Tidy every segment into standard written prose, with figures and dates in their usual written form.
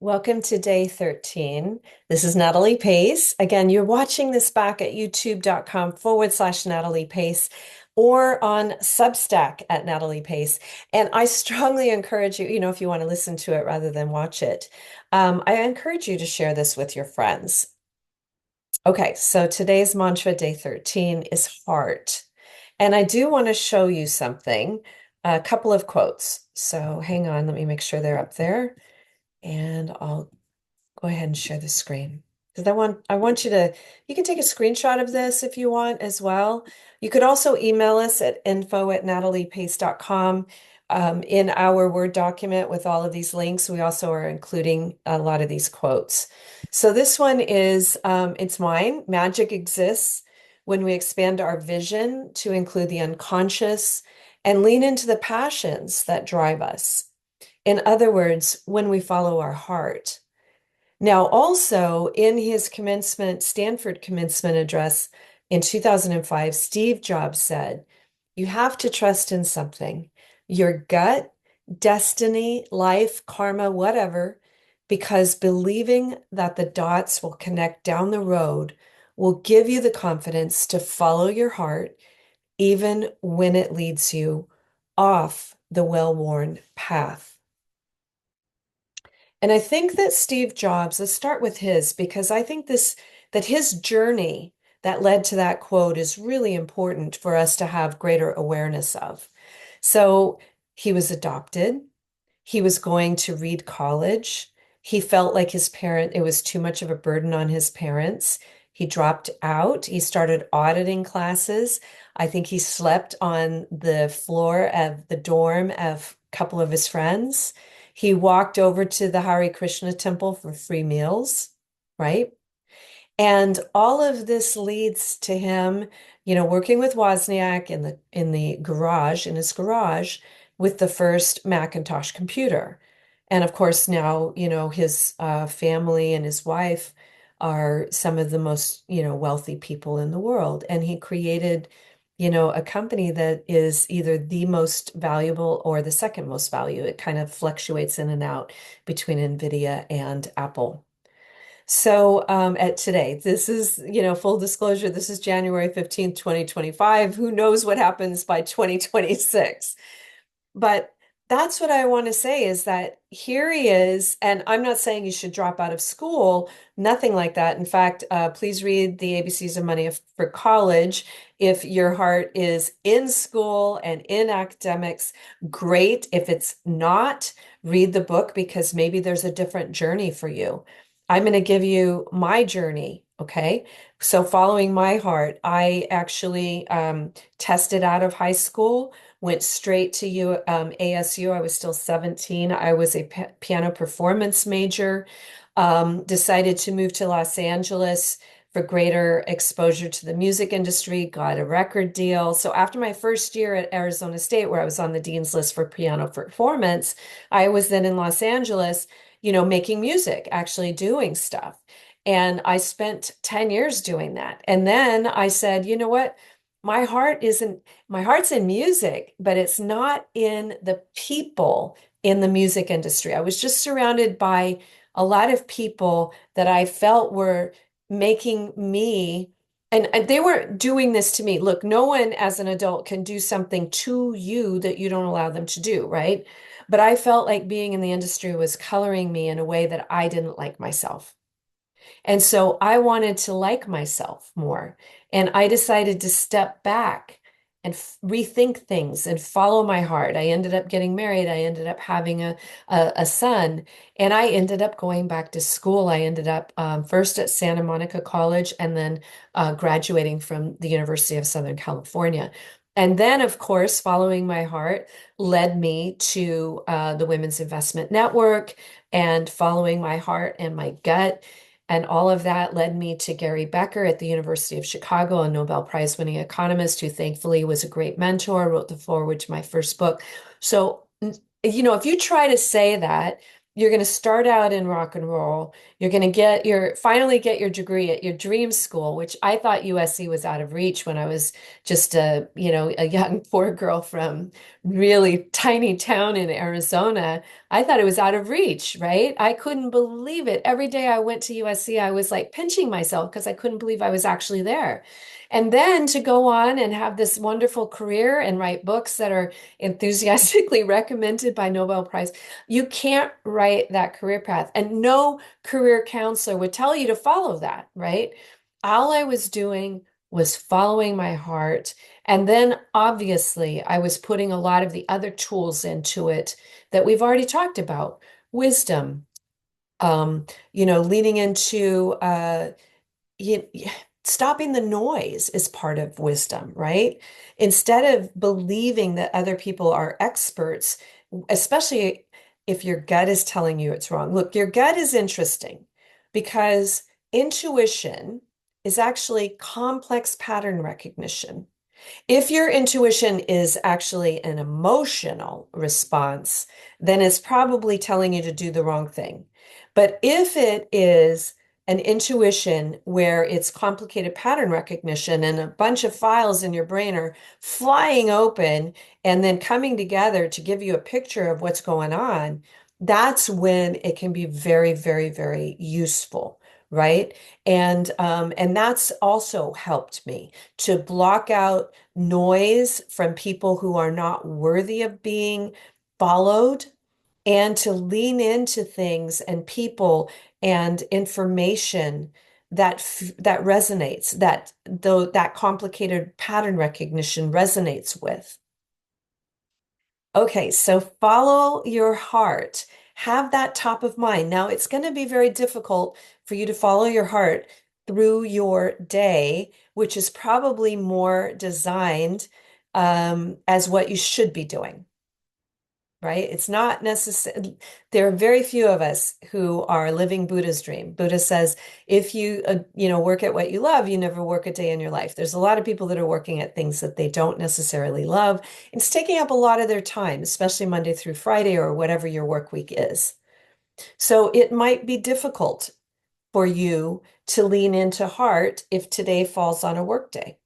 Welcome to day 13. This is Natalie Pace. Again, you're watching this back at youtube.com/Natalie Pace or on Substack at Natalie Pace. And I strongly encourage you, if you want to listen to it rather than watch it, I encourage you to share this with your friends. Okay, so today's mantra, day 13, is heart. And I do want to show you something, a couple of quotes. So hang on, let me make sure they're up there. And I'll go ahead and share the screen because I want you can take a screenshot of this if you want as well. You could also email us at info@nataliepace.com. In our Word document with all of these links, we also are including a lot of these quotes. So this one is, it's mine. Magic exists when we expand our vision to include the unconscious and lean into the passions that drive us. In other words, when we follow our heart. Now, also in his Stanford commencement address in 2005, Steve Jobs said, "You have to trust in something, your gut, destiny, life, karma, whatever, because believing that the dots will connect down the road will give you the confidence to follow your heart, even when it leads you off the well-worn path." And I think that Steve Jobs, let's start with his, because I think that his journey that led to that quote is really important for us to have greater awareness of. So he was adopted. He was going to read college. He felt like it was too much of a burden on his parents. He dropped out. He started auditing classes. I think he slept on the floor of the dorm of a couple of his friends. He walked over to the Hare Krishna temple for free meals, right? And all of this leads to him, working with Wozniak in the garage, in his garage, with the first Macintosh computer. And of course, now, his family and his wife are some of the most, wealthy people in the world. And he created, a company that is either the most valuable or the second most value. It kind of fluctuates in and out between NVIDIA and Apple. So at today, this is, full disclosure, this is January 15th, 2025. Who knows what happens by 2026? But that's what I want to say is that here he is, and I'm not saying you should drop out of school, nothing like that. In fact, please read the ABCs of Money for College. If your heart is in school and in academics, great. If it's not, read the book because maybe there's a different journey for you. I'm going to give you my journey. Okay. So following my heart, I actually tested out of high school, went straight to ASU. I was still 17. I was a piano performance major, decided to move to Los Angeles for greater exposure to the music industry, got a record deal. So after my first year at Arizona State, where I was on the dean's list for piano performance, I was then in Los Angeles, making music, actually doing stuff. And I spent 10 years doing that. And then I said, you know what? My heart's in music, but it's not in the people in the music industry. I was just surrounded by a lot of people that I felt were making me, and they weren't doing this to me. Look, no one as an adult can do something to you that you don't allow them to do, right? But I felt like being in the industry was coloring me in a way that I didn't like myself. And so I wanted to like myself more. And I decided to step back and rethink things and follow my heart. I ended up getting married. I ended up having a son. And I ended up going back to school. I ended up first at Santa Monica College and then graduating from the University of Southern California. And then, of course, following my heart led me to the Women's Investment Network, and following my heart and my gut. And all of that led me to Gary Becker at the University of Chicago, a Nobel Prize winning economist who thankfully was a great mentor, wrote the foreword to my first book. So, if you try to say that you're going to start out in rock and roll. You're going to finally get your degree at your dream school, which I thought USC was out of reach when I was just a young poor girl from really tiny town in Arizona. I thought it was out of reach, right? I couldn't believe it. Every day I went to USC, I was like pinching myself because I couldn't believe I was actually there. And then to go on and have this wonderful career and write books that are enthusiastically recommended by Nobel Prize. You can't write that career path, and no career counselor would tell you to follow that, right? All I was doing was following my heart. And then obviously, I was putting a lot of the other tools into it that we've already talked about: wisdom, leaning into you, stopping the noise is part of wisdom, right? Instead of believing that other people are experts, especially if your gut is telling you it's wrong. Look, your gut is interesting because intuition is actually complex pattern recognition. If your intuition is actually an emotional response, then it's probably telling you to do the wrong thing. But if it is an intuition where it's complicated pattern recognition and a bunch of files in your brain are flying open and then coming together to give you a picture of what's going on, that's when it can be very, very, very useful, right? And that's also helped me to block out noise from people who are not worthy of being followed, and to lean into things and people and information that resonates, that though that complicated pattern recognition resonates with. Okay, so follow your heart. Have that top of mind. Now, it's going to be very difficult for you to follow your heart through your day, which is probably more designed as what you should be doing, right? It's not necessary. There are very few of us who are living Buddha's dream. Buddha says, if you work at what you love, you never work a day in your life. There's a lot of people that are working at things that they don't necessarily love. It's taking up a lot of their time, especially Monday through Friday or whatever your work week is. So it might be difficult for you to lean into heart if today falls on a work day.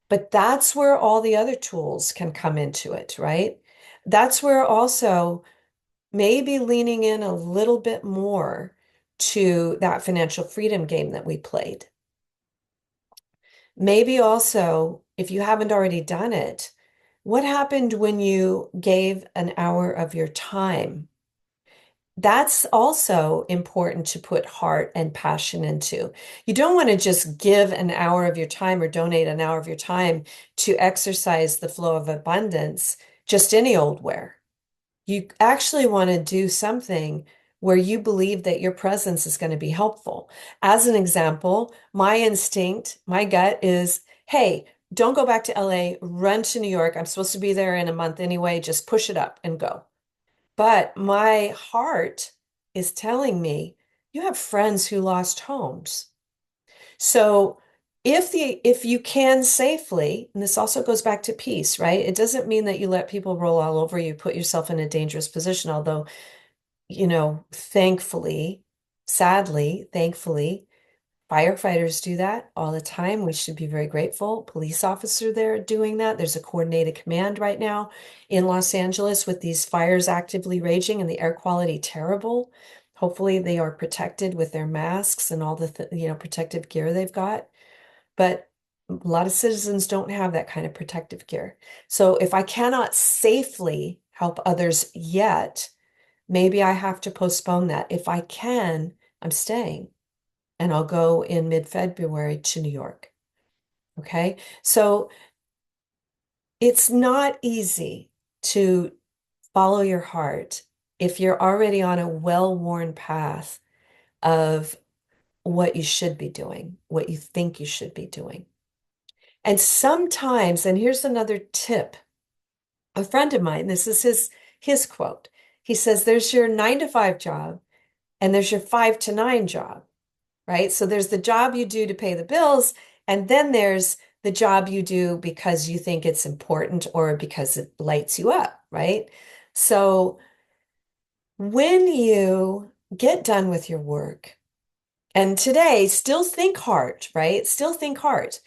But that's where all the other tools can come into it, right? That's where also maybe leaning in a little bit more to that financial freedom game that we played. Maybe also, if you haven't already done it, what happened when you gave an hour of your time? That's also important to put heart and passion into. You don't want to just give an hour of your time or donate an hour of your time to exercise the flow of abundance just any old where. You actually want to do something where you believe that your presence is going to be helpful. As an example, my instinct, my gut is, hey, don't go back to LA, run to New York. I'm supposed to be there in a month anyway. Just push it up and go. But my heart is telling me you have friends who lost homes. So if you can safely, and this also goes back to peace, right? It doesn't mean that you let people roll all over you, put yourself in a dangerous position, although, thankfully, sadly, thankfully, firefighters do that all the time. We should be very grateful. Police officer there doing that. There's a coordinated command right now in Los Angeles with these fires actively raging and the air quality terrible. Hopefully they are protected with their masks and all the protective gear they've got. But a lot of citizens don't have that kind of protective gear. So if I cannot safely help others yet, maybe I have to postpone that. If I can, I'm staying and I'll go in mid-February to New York. Okay. So it's not easy to follow your heart if you're already on a well-worn path of what you should be doing, what you think you should be doing. And sometimes, and here's another tip, a friend of mine, this is his quote. He says, there's your 9 to 5 job and there's your 5 to 9 job, right? So there's the job you do to pay the bills, and then there's the job you do because you think it's important or because it lights you up, right? So when you get done with your work, and today, still think hard, right? Still think hard.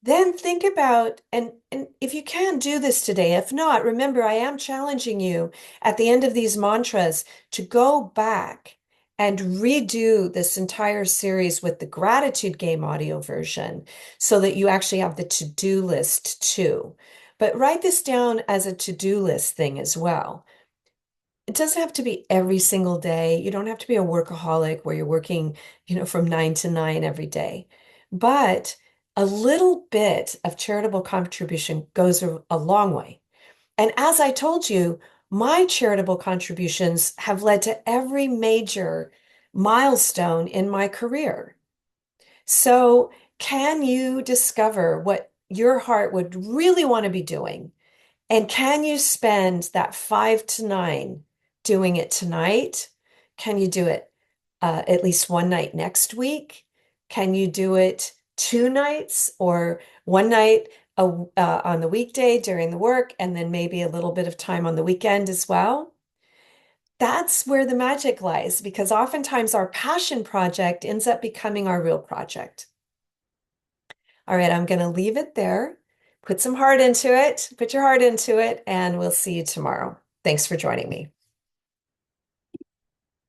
Then think about, and if you can do this today, if not, remember, I am challenging you at the end of these mantras to go back and redo this entire series with the gratitude game audio version so that you actually have the to-do list too. But write this down as a to-do list thing as well. It doesn't have to be every single day. You don't have to be a workaholic where you're working, from 9 to 9 every day. But a little bit of charitable contribution goes a long way. And as I told you, my charitable contributions have led to every major milestone in my career. So, can you discover what your heart would really want to be doing? And can you spend that 5 to 9 doing it tonight? Can you do it at least one night next week? Can you do it 2 nights or one night on the weekday during the work and then maybe a little bit of time on the weekend as well? That's where the magic lies because oftentimes our passion project ends up becoming our real project. All right, I'm going to leave it there. Put some heart into it, put your heart into it, and we'll see you tomorrow. Thanks for joining me.